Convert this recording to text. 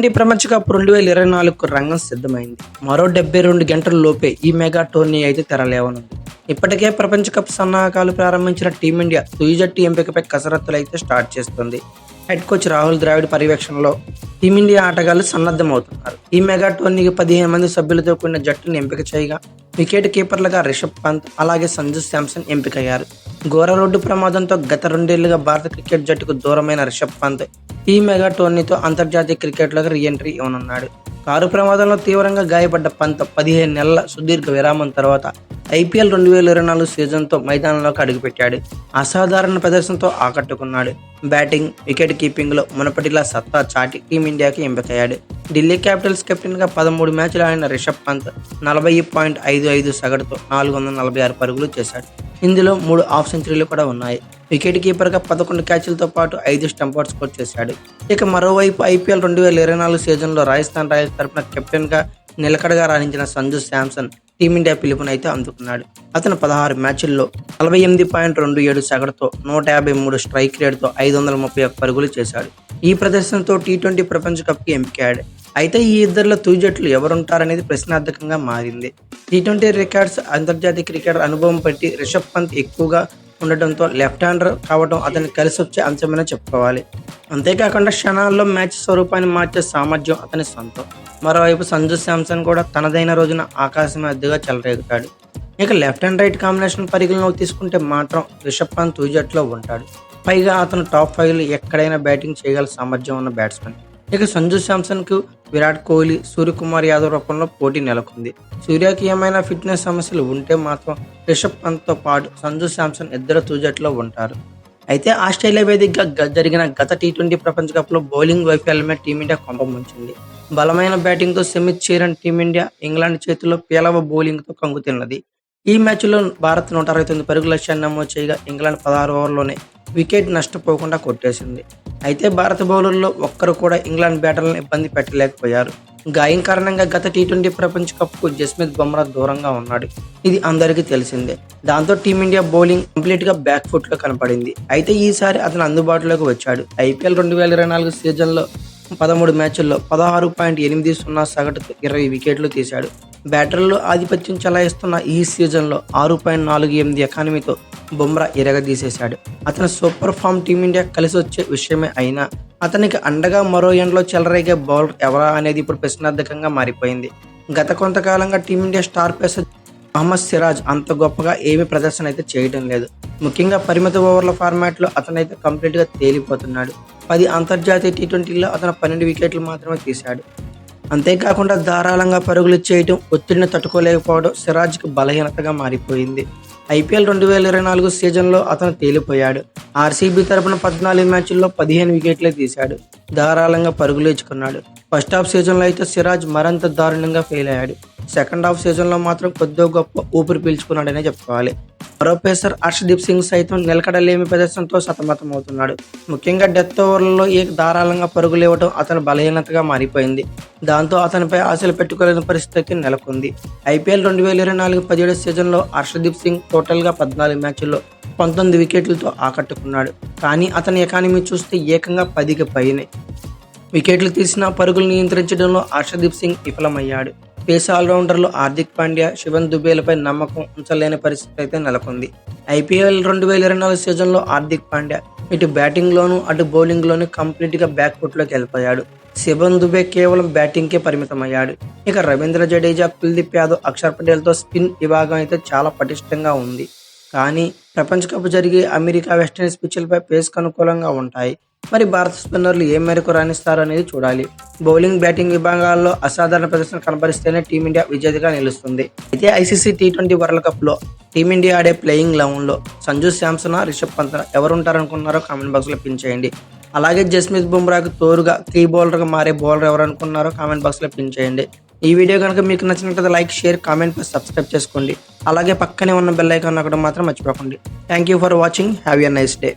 Tea ప్రపంచ cup 2024కు రంగం సిద్ధమైంది. మరో 72 గంటల లోపే ఈ మెగా టోర్నీ అయితే తెరలేవనుంది. ఇప్పటికే ప్రపంచ కప్ సన్నాహకాలు ప్రారంభించిన టీమిండియా తుది జట్టు ఎంపికపై కసరత్తులు అయితే స్టార్ట్ చేస్తుంది. హెడ్ కోచ్ రాహుల్ ద్రావిడ్ పర్యవేక్షణలో టీమిండియా ఆటగాళ్లు సన్నద్ధమవుతున్నారు. ఈ మెగా టోర్నీకి 15 మంది సభ్యులతో కూడిన జట్టును ఎంపిక చేయగా వికెట్ కీపర్లుగా రిషబ్ పంత్ అలాగే సంజు శాంసన్ ఎంపికయ్యారు. ఘోర రోడ్డు ప్రమాదంతో గత 2 ఏళ్లుగా భారత క్రికెట్ జట్టుకు దూరమైన రిషబ్ పంత్ ఈ మెగా టోర్నీతో అంతర్జాతీయ క్రికెట్లోకి రీ-ఎంట్రీ ఇవ్వనున్నాడు. కారు ప్రమాదంలో తీవ్రంగా గాయపడ్డ పంత్ 15 నెలల సుదీర్ఘ విరామం తర్వాత ఐపీఎల్ 2024 సీజన్తో మైదానంలోకి అడుగుపెట్టాడు. అసాధారణ ప్రదర్శనతో ఆకట్టుకున్నాడు. బ్యాటింగ్, వికెట్ కీపింగ్లో మునపటిలా సత్తా చాటి టీమిండియాకి ఎంపికయ్యాడు. ఢిల్లీ క్యాపిటల్స్ కెప్టెన్గా 13 మ్యాచ్లు ఆడిన రిషబ్ పంత్ 40.55 సగటుతో 446 పరుగులు చేశాడు. ఇందులో 3 హాఫ్ సెంచరీలు కూడా ఉన్నాయి. వికెట్ కీపర్గా 11 క్యాచ్లతో పాటు 5 స్టంపౌట్ స్కోర్ చేశాడు. ఇక మరోవైపు ఐపీఎల్ 2024 సీజన్లో రాజస్థాన్ రాయల్స్ తరపున కెప్టెన్గా నిలకడగా రాణించిన సంజు శాంసన్ టీమిండియా పిలుపునైతే అందుకున్నాడు. అతను 16 మ్యాచ్ల్లో 48.27 సగటుతో 153 స్ట్రైక్ రేట్తో 531 పరుగులు చేశాడు. ఈ ప్రదర్శనతో టీ20 ప్రపంచ కప్కి ఎంపికయ్యాడు. అయితే ఈ ఇద్దరిలో తుది జట్లు ఎవరుంటారనేది ప్రశ్నార్థకంగా మారింది. టీ20 రికార్డ్స్, అంతర్జాతీయ క్రికెట్ అనుభవం బట్టి రిషబ్ పంత్ ఎక్కువగా ఉండటంతో లెఫ్ట్ హ్యాండర్ కావడం అతనికి కలిసి వచ్చే అంశమనే చెప్పుకోవాలి. అంతేకాకుండా క్షణాల్లో మ్యాచ్ స్వరూపాన్ని మార్చే సామర్థ్యం అతని సొంతం. మరోవైపు సంజు శాంసన్ కూడా తనదైన రోజున ఆకాశం అద్దెగా చెలరేగుతాడు. ఇక లెఫ్ట్ అండ్ రైట్ కాంబినేషన్ పరిగణలోకి తీసుకుంటే మాత్రం రిషబ్ పంత్ తుది జట్టులో ఉంటాడు. పైగా అతను టాప్ 5లో ఎక్కడైనా బ్యాటింగ్ చేయగల సామర్థ్యం ఉన్న బ్యాట్స్మెన్. ఇక సంజు శాంసన్కు విరాట్ కోహ్లీ, సూర్యకుమార్ యాదవ్ రూపంలో పోటీ నెలకొంది. సూర్యకి ఏమైనా ఫిట్నెస్ సమస్యలు ఉంటే మాత్రం రిషబ్ పంత్తో పాటు సంజు శాంసన్ ఇద్దరు తుది జట్టులో ఉంటారు. అయితే ఆస్ట్రేలియా వేదికగా జరిగిన గత టీ20 ప్రపంచ కప్లో బౌలింగ్ వైఫల్యమే టీమిండియా కొంప ముంచింది. బలమైన బ్యాటింగ్తో సెమీస్ చేరిన టీమిండియా ఇంగ్లాండ్ చేతిలో పేలవ బౌలింగ్తో కంగుతిన్నది. ఈ మ్యాచ్లో భారత్ 169 పరుగుల లక్ష్యాన్ని నమోదు చేయగా ఇంగ్లాండ్ 16 ఓవర్లోనే వికెట్ నష్టపోకుండా కొట్టేసింది. అయితే భారత బౌలర్లో ఒక్కరు కూడా ఇంగ్లాండ్ బ్యాటర్లను ఇబ్బంది పెట్టలేకపోయారు. గాయం కారణంగా గత టీ20 ప్రపంచ కప్కు జస్ప్రీత్ బుమ్రా దూరంగా ఉన్నాడు. ఇది అందరికీ తెలిసిందే. దాంతో టీమిండియా బౌలింగ్ కంప్లీట్గా బ్యాక్ ఫుట్లో కనపడింది. అయితే ఈసారి అతను అందుబాటులోకి వచ్చాడు. ఐపీఎల్ 2024 సీజన్లో 13 మ్యాచ్ల్లో 16.80 సగటుతో 20 వికెట్లు తీశాడు. బ్యాటర్లు ఆధిపత్యం చెలాయిస్తున్న ఈ సీజన్లో 6.48 ఎకానమీతో బుమ్రా ఇరగదీసేశాడు. అతని సూపర్ ఫామ్ టీమిండియా కలిసి వచ్చే విషయమే అయినా అతనికి అండగా మరో ఎండ్లో చెలరేగే బౌలర్ ఎవరా అనేది ఇప్పుడు ప్రశ్నార్థకంగా మారిపోయింది. గత కొంతకాలంగా team India star pacer Mohammed Siraj అంత గొప్పగా ఏమీ ప్రదర్శన అయితే చేయడం లేదు. ముఖ్యంగా పరిమిత ఓవర్ల ఫార్మాట్లో అతనైతే కంప్లీట్గా తేలిపోతున్నాడు. 10 అంతర్జాతీయ టీ20లో అతను 12 వికెట్లు మాత్రమే తీశాడు. అంతేకాకుండా ధారాళంగా పరుగులు చేయడం, ఒత్తిడిని తట్టుకోలేకపోవడం సిరాజ్కి బలహీనతగా మారిపోయింది. ఐపీఎల్ 2024 సీజన్లో అతను తేలిపోయాడు. ఆర్సీబీ తరపున 14 మ్యాచ్ల్లో 15 వికెట్లే తీశాడు. ధారాళంగా పరుగులు ఇచ్చుకున్నాడు. ఫస్ట్ హాఫ్ సీజన్లో అయితే సిరాజ్ మరింత దారుణంగా ఫెయిల్ అయ్యాడు. సెకండ్ హాఫ్ సీజన్లో మాత్రం కొద్దిగా గొప్ప ఊపిరి పీల్చుకున్నాడనే చెప్పుకోవాలి. మరో పేసర్ హర్షదీప్ సింగ్ సైతం నిలకడలేమి ప్రదర్శనతో సతమతమవుతున్నాడు. ముఖ్యంగా డెత్ ఓవర్లలో ధారాళంగా పరుగులు ఇవ్వడం అతని బలహీనతగా మారిపోయింది. దాంతో అతనిపై ఆశలు పెట్టుకోలేని పరిస్థితి నెలకొంది. ఐపీఎల్ 2024 17 సీజన్లో హర్షదీప్ సింగ్ టోటల్గా 14 మ్యాచ్ల్లో 19 వికెట్లతో ఆకట్టుకున్నాడు. కానీ అతని ఎకానమీ చూస్తే ఏకంగా 10కి పైనే. వికెట్లు తీసిన పరుగులు నియంత్రించడంలో హర్షదీప్ సింగ్ విఫలమయ్యాడు. పేస్ ఆల్రౌండర్లు హార్దిక్ పాండ్యా, శివన్ దుబేలపై నమ్మకం ఉంచలేని పరిస్థితి అయితే నెలకొంది. ఐపీఎల్ 2024 సీజన్లో హార్దిక్ పాండ్యా ఇటు బ్యాటింగ్లోనూ అటు బౌలింగ్లోనూ కంప్లీట్గా బ్యాక్ ఫుట్లోకి వెళ్ళిపోయాడు. శివన్ దుబే కేవలం బ్యాటింగ్కే పరిమితమయ్యాడు. ఇక రవీంద్ర జడేజా, కుల్దీప్ యాదవ్, అక్షర్ పటేల్తో స్పిన్ విభాగం అయితే చాలా పటిష్టంగా ఉంది. కానీ ప్రపంచ కప్ జరిగే అమెరికా, వెస్టిండీస్ పిచ్లపై పేస్కు అనుకూలంగా ఉంటాయి. మరి భారత స్పిన్నర్లు ఏ మేరకు రాణిస్తారు అనేది చూడాలి. బౌలింగ్, బ్యాటింగ్ విభాగాల్లో అసాధారణ ప్రదర్శన కనబరిస్తేనే టీమిండియా విజేతగా నిలుస్తుంది. అయితే ఐసీసీ టీ20 వరల్డ్ కప్లో టీమిండియా ఆడే ప్లేయింగ్ 11లో సంజు శాంసన్, రిషబ్ పంత్ ఎవరుంటారనుకున్నారో కామెంట్ బాక్స్లో పిన్ చేయండి. అలాగే జస్ప్రీత్ బుమ్రాకు తోడుగా కీ బౌలర్గా మారే బౌలర్ ఎవరనుకున్నారో కామెంట్ బాక్స్లో పిన్ చేయండి. ఈ వీడియో కనుక మీకు నచ్చినట్లయితే లైక్, షేర్, కామెంట్, సబ్స్క్రైబ్ చేసుకోండి. అలాగే పక్కనే ఉన్న బెల్ ఐకాన్ నొక్కడం మాత్రం మర్చిపోకండి. Thank you for watching. Have a nice day.